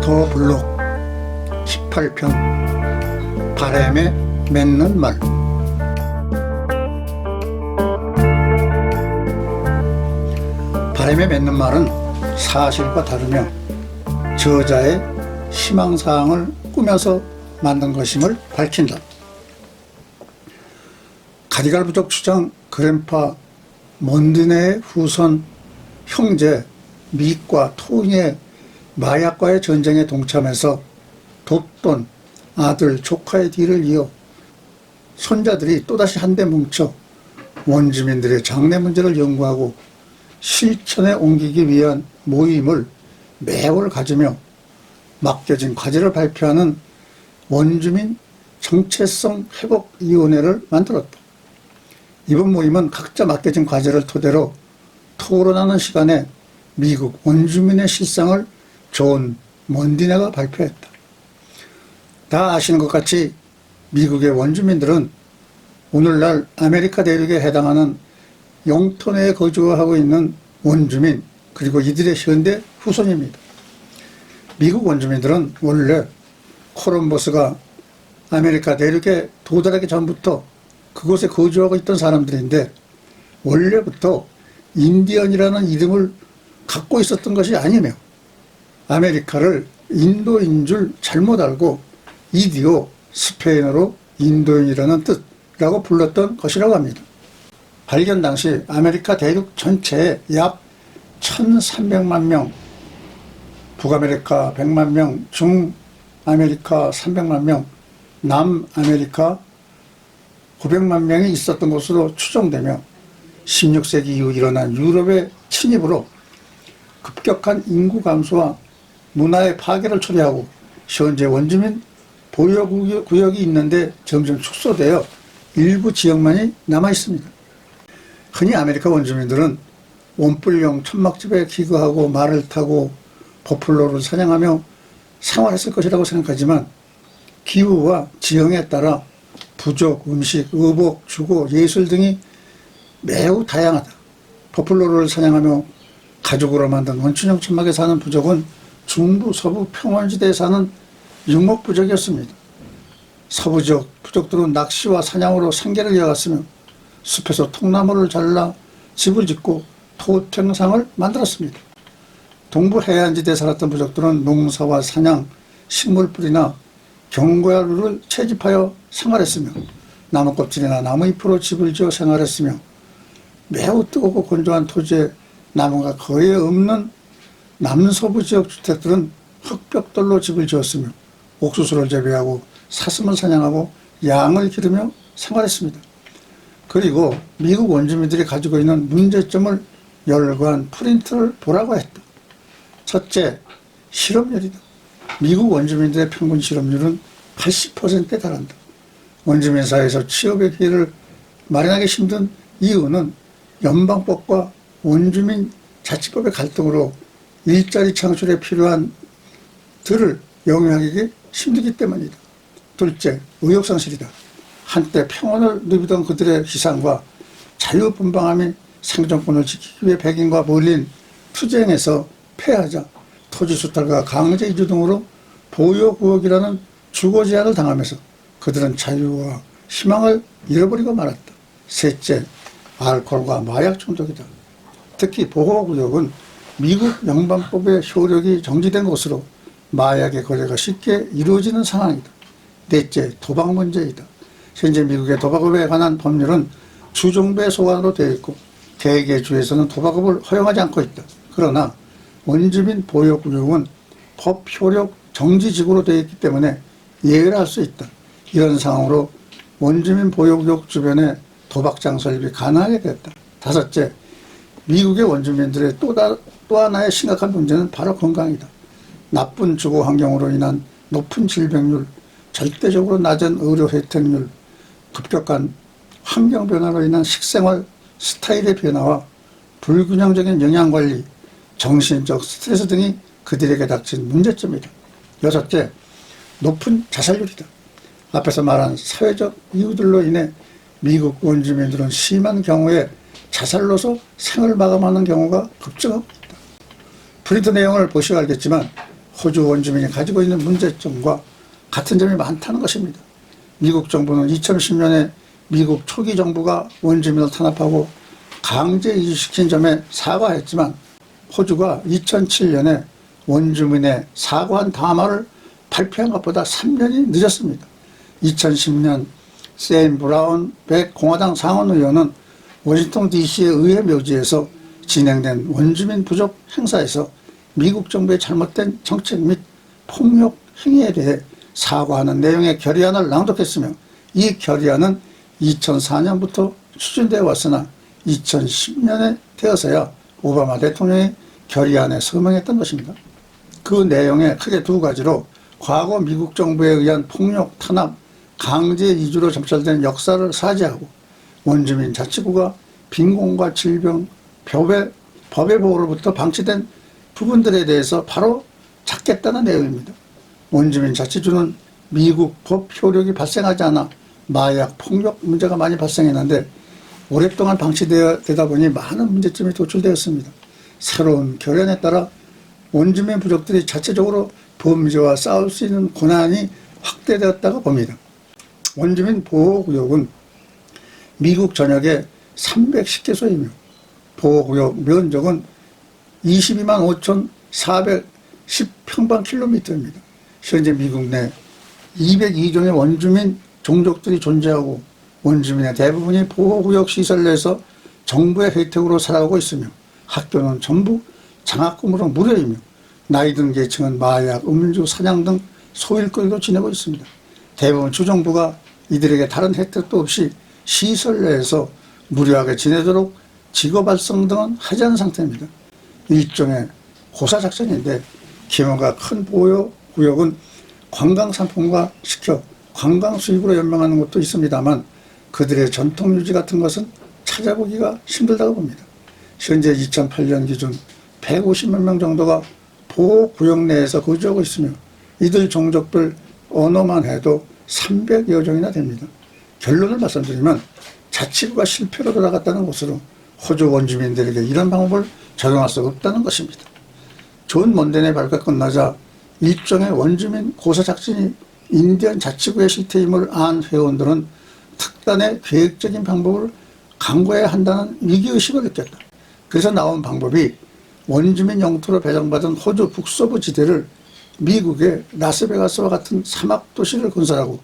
서블록 18편 바람에 맺는 말. 바람에 맺는 말은 사실과 다르며 저자의 희망사항을 꾸며서 만든 것임을 밝힌다. 가디갈 부족 주장 그랜파 먼드네의 후손 형제 믹과 토니의 마약과의 전쟁에 동참해서 돕던 아들 조카의 뒤를 이어 손자들이 또다시 한데 뭉쳐 원주민들의 장래 문제를 연구하고 실천에 옮기기 위한 모임을 매월 가지며 맡겨진 과제를 발표하는 원주민 정체성 회복위원회를 만들었다. 이번 모임은 각자 맡겨진 과제를 토대로 토론하는 시간에 미국 원주민의 실상을 존 먼디네가 발표했다. 다 아시는 것 같이 미국의 원주민들은 오늘날 아메리카 대륙에 해당하는 영토 내에 거주하고 있는 원주민 그리고 이들의 현대 후손입니다. 미국 원주민들은 원래 콜럼버스가 아메리카 대륙에 도달하기 전부터 그곳에 거주하고 있던 사람들인데 원래부터 인디언이라는 이름을 갖고 있었던 것이 아니며 아메리카를 인도인 줄 잘못 알고 이디오 스페인어로 인도인이라는 뜻이라고 불렀던 것이라고 합니다. 발견 당시 아메리카 대륙 전체에 약 1300만 명, 북아메리카 100만 명, 중아메리카 300만 명, 남아메리카 900만 명이 있었던 것으로 추정되며 16세기 이후 일어난 유럽의 침입으로 급격한 인구 감소와 문화의 파괴를 초래하고 현재 원주민 보유구역이 있는데 점점 축소되어 일부 지역만이 남아 있습니다. 흔히 아메리카 원주민들은 원뿔용 천막집에 기거하고 말을 타고 버플로를 사냥하며 생활했을 것이라고 생각하지만 기후와 지형에 따라 부족, 음식, 의복, 주거, 예술 등이 매우 다양하다. 버플로를 사냥하며 가죽으로 만든 원춘형 천막에 사는 부족은 중부, 서부 평원지대에 사는 육목부족이었습니다. 서부지역 부족들은 낚시와 사냥으로 생계를 이어갔으며 숲에서 통나무를 잘라 집을 짓고 토평상을 만들었습니다. 동부 해안지대에 살았던 부족들은 농사와 사냥, 식물뿌리나 경과류를 채집하여 생활했으며 나무 껍질이나 나무 잎으로 집을 지어 생활했으며 매우 뜨겁고 건조한 토지에 나무가 거의 없는 남서부 지역 주택들은 흙벽돌로 집을 지었으며 옥수수를 재배하고 사슴을 사냥하고 양을 기르며 생활했습니다. 그리고 미국 원주민들이 가지고 있는 문제점을 열거한 프린트를 보라고 했다. 첫째, 실업률이다. 미국 원주민들의 평균 실업률은 80%에 달한다. 원주민 사회에서 취업의 기회를 마련하기 힘든 이유는 연방법과 원주민 자치법의 갈등으로 일자리 창출에 필요한 들을 영위하기 힘들기 때문이다. 둘째, 의욕상실이다. 한때 평온을 누비던 그들의 희생과 자유분방함이 생존권을 지키기 위해 백인과 몰린 투쟁에서 패하자 토지 수탈과 강제 이주 등으로 보호구역이라는 주거 제한을 당하면서 그들은 자유와 희망을 잃어버리고 말았다. 셋째, 알코올과 마약 중독이다. 특히 보호구역은 미국 연방법의 효력이 정지된 곳으로 마약의 거래가 쉽게 이루어지는 상황이다. 넷째, 도박 문제이다. 현재 미국의 도박업에 관한 법률은 주정부의 소관으로 되어 있고 개개 주에서는 도박업을 허용하지 않고 있다. 그러나 원주민 보호구역은 법 효력 정지지구로 되어 있기 때문에 예외를 할 수 있다. 이런 상황으로 원주민 보호구역 주변에 도박장 설립이 가능하게 됐다. 다섯째, 미국의 원주민들의 또 하나의 심각한 문제는 바로 건강이다. 나쁜 주거 환경으로 인한 높은 질병률, 절대적으로 낮은 의료 혜택률, 급격한 환경 변화로 인한 식생활 스타일의 변화와 불균형적인 영양관리, 정신적 스트레스 등이 그들에게 닥친 문제점이다. 여섯째, 높은 자살률이다. 앞에서 말한 사회적 이유들로 인해 미국 원주민들은 심한 경우에 자살로서 생을 마감하는 경우가 급증하고 있다. 프린트 내용을 보시면 알겠지만 호주 원주민이 가지고 있는 문제점과 같은 점이 많다는 것입니다. 미국 정부는 2010년에 미국 초기 정부가 원주민을 탄압하고 강제 이주시킨 점에 사과했지만 호주가 2007년에 원주민의 사과한 담화를 발표한 것보다 3년이 늦었습니다. 2010년 샘 브라운 백 공화당 상원의원은 워싱턴 DC의 의회 묘지에서 진행된 원주민 부족 행사에서 미국 정부의 잘못된 정책 및 폭력 행위에 대해 사과하는 내용의 결의안을 낭독했으며 이 결의안은 2004년부터 추진되어 왔으나 2010년에 되어서야 오바마 대통령이 결의안에 서명했던 것입니다. 그 내용에 크게 두 가지로 과거 미국 정부에 의한 폭력, 탄압, 강제 이주로 점철된 역사를 사죄하고 원주민 자치구가 빈곤과 질병, 법의 보호로부터 방치된 부분들에 대해서 바로 찾겠다는 내용입니다. 원주민 자치주는 미국 법 효력이 발생하지 않아 마약, 폭력 문제가 많이 발생했는데 오랫동안 방치되다 보니 많은 문제점이 도출되었습니다. 새로운 결연에 따라 원주민 부족들이 자체적으로 범죄와 싸울 수 있는 권한이 확대되었다고 봅니다. 원주민 보호구역은 미국 전역에 310개소이며 보호구역 면적은 22만 5,410평방킬로미터입니다. 현재 미국 내 202종의 원주민 종족들이 존재하고 원주민의 대부분이 보호구역 시설 내에서 정부의 혜택으로 살아가고 있으며 학교는 전부 장학금으로 무료이며 나이 든 계층은 마약, 음주, 사냥 등 소일거리로 지내고 있습니다. 대부분 주정부가 이들에게 다른 혜택도 없이 시설 내에서 무료하게 지내도록 직업 활성 등은 하지 않은 상태입니다. 일종의 고사작전인데 규모가 큰 보호구역은 관광 상품화 시켜 관광 수입으로 연명하는 것도 있습니다만 그들의 전통 유지 같은 것은 찾아보기가 힘들다고 봅니다. 현재 2008년 기준 150만 명 정도가 보호구역 내에서 거주하고 있으며 이들 종족별 언어만 해도 300여 종이나 됩니다. 결론을 말씀드리면 자치구가 실패로 돌아갔다는 것으로 호주 원주민들에게 이런 방법을 적용할 수 없다는 것입니다. 존 먼덴의 발표가 끝나자 일종의 원주민 고사작전이 인디언 자치구의 실태임을 안 회원들은 특단의 계획적인 방법을 강구해야 한다는 위기의식을 느꼈다. 그래서 나온 방법이 원주민 영토로 배정받은 호주 북서부 지대를 미국의 라스베가스와 같은 사막 도시를 건설하고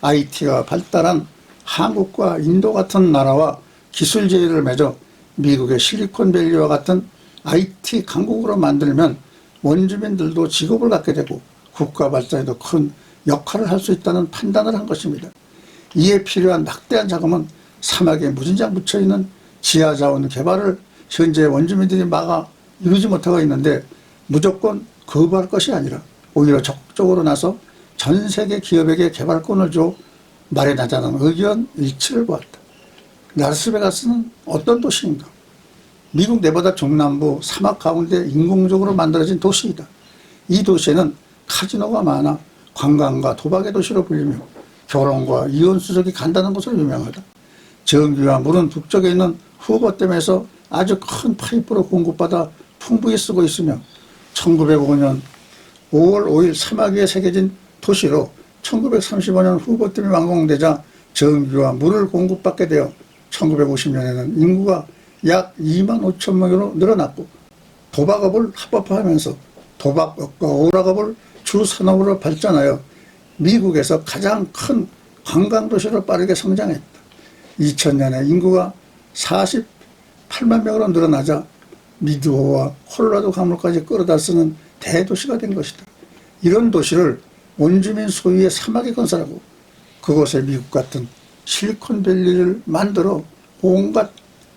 IT가 발달한 한국과 인도 같은 나라와 기술 제휴를 맺어 미국의 실리콘밸리와 같은 IT 강국으로 만들면 원주민들도 직업을 갖게 되고 국가 발전에도 큰 역할을 할 수 있다는 판단을 한 것입니다. 이에 필요한 막대한 자금은 사막에 무진장 묻혀있는 지하자원 개발을 현재 원주민들이 막아 이루지 못하고 있는데 무조건 거부할 것이 아니라 오히려 적극적으로 나서 전 세계 기업에게 개발권을 줘 마련하자는 의견 일치를 보았다. 라스베가스는 어떤 도시인가? 미국 내바다 중남부 사막 가운데 인공적으로 만들어진 도시이다. 이 도시에는 카지노가 많아 관광과 도박의 도시로 불리며 결혼과 이혼 수속이 간다는 것으로 유명하다. 전기와 물은 북쪽에 있는 후버댐에서 아주 큰 파이프로 공급받아 풍부히 쓰고 있으며 1905년 5월 5일 사막 위에 새겨진 도시로 1935년 후버댐이 완공되자 전기와 물을 공급받게 되어 1950년에는 인구가 약 2만 5천 명으로 늘어났고 도박업을 합법화하면서 도박업과 오락업을 주 산업으로 발전하여 미국에서 가장 큰 관광도시로 빠르게 성장했다. 2000년에 인구가 48만 명으로 늘어나자 미드호와 콜로라도 강물까지 끌어다 쓰는 대도시가 된 것이다. 이런 도시를 원주민 소유의 사막에 건설하고 그곳에 미국 같은 실리콘밸리를 만들어 온갖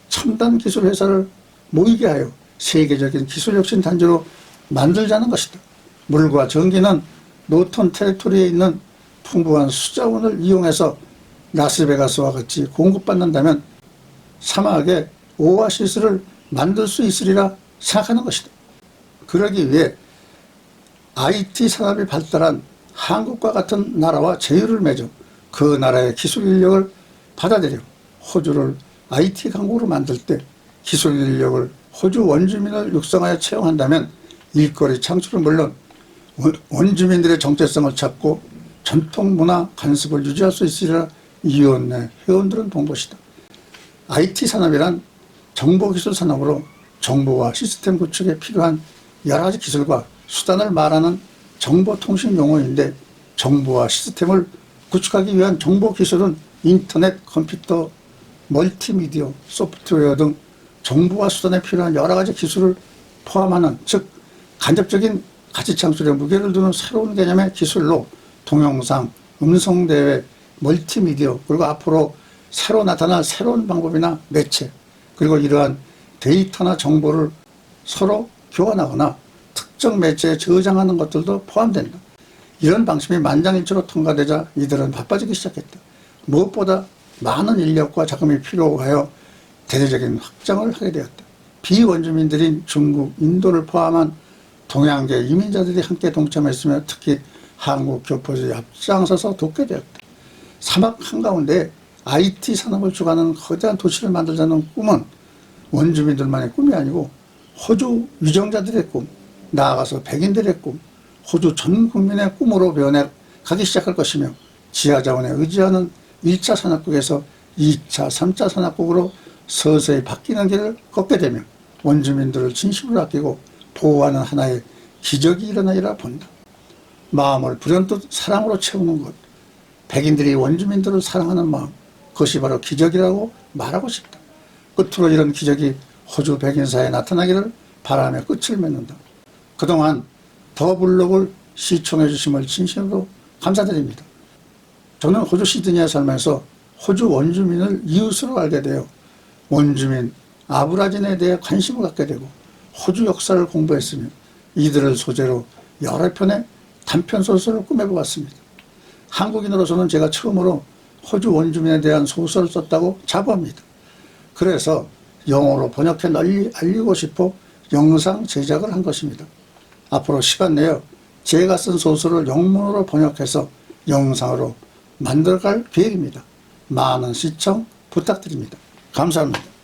첨단 기술 회사를 모이게 하여 세계적인 기술혁신 단지로 만들자는 것이다. 물과 전기는 노턴 테리토리에 있는 풍부한 수자원을 이용해서 라스베가스와 같이 공급받는다면 사막에 오아시스를 만들 수 있으리라 생각하는 것이다. 그러기 위해 IT 산업이 발달한 한국과 같은 나라와 제휴를 맺어 그 나라의 기술 인력을 받아들여 호주를 IT 강국으로 만들 때 기술 인력을 호주 원주민을 육성하여 채용한다면 일거리 창출은 물론 원주민들의 정체성을 찾고 전통 문화 관습을 유지할 수 있으리라 이웃내 회원들은 본 것이다. IT 산업이란 정보기술 산업으로 정보와 시스템 구축에 필요한 여러 가지 기술과 수단을 말하는 정보통신 용어인데, 정보와 시스템을 구축하기 위한 정보기술은 인터넷, 컴퓨터, 멀티미디어, 소프트웨어 등 정보와 수단에 필요한 여러 가지 기술을 포함하는, 즉 간접적인 가치 창출에 무게를 두는 새로운 개념의 기술로 동영상, 음성대회, 멀티미디어, 그리고 앞으로 새로 나타날 새로운 방법이나 매체, 그리고 이러한 데이터나 정보를 서로 교환하거나 특정 매체에 저장하는 것들도 포함된다. 이런 방식이 만장일치로 통과되자 이들은 바빠지기 시작했다. 무엇보다 많은 인력과 자금이 필요하여 대대적인 확장을 하게 되었다. 비원주민들인 중국, 인도를 포함한 동양계 이민자들이 함께 동참했으며 특히 한국 교포들이 앞장서서 돕게 되었다. 사막 한가운데 IT 산업을 주관하는 거대한 도시를 만들자는 꿈은 원주민들만의 꿈이 아니고 호주 유정자들의 꿈, 나아가서 백인들의 꿈, 호주 전 국민의 꿈으로 변해 가기 시작할 것이며, 지하자원에 의지하는 1차 산업국에서 2차, 3차 산업국으로 서서히 바뀌는 길을 걷게 되며 원주민들을 진심으로 아끼고 보호하는 하나의 기적이 일어나리라 본다. 마음을 불현듯 사랑으로 채우는 것, 백인들이 원주민들을 사랑하는 마음, 그것이 바로 기적이라고 말하고 싶다. 끝으로 이런 기적이 호주 백인사에 나타나기를 바라며 끝을 맺는다. 그동안 더블록을 시청해 주심을 진심으로 감사드립니다. 저는 호주 시드니에 살면서 호주 원주민을 이웃으로 알게 되어 원주민 아브라진에 대해 관심을 갖게 되고 호주 역사를 공부했으며 이들을 소재로 여러 편의 단편소설을 꾸며보았습니다. 한국인으로서는 제가 처음으로 호주 원주민에 대한 소설을 썼다고 자부합니다. 그래서 영어로 번역해 널리 알리고 싶어 영상 제작을 한 것입니다. 앞으로 시간 내어 제가 쓴 소설을 영문으로 번역해서 영상으로 만들어갈 계획입니다. 많은 시청 부탁드립니다. 감사합니다.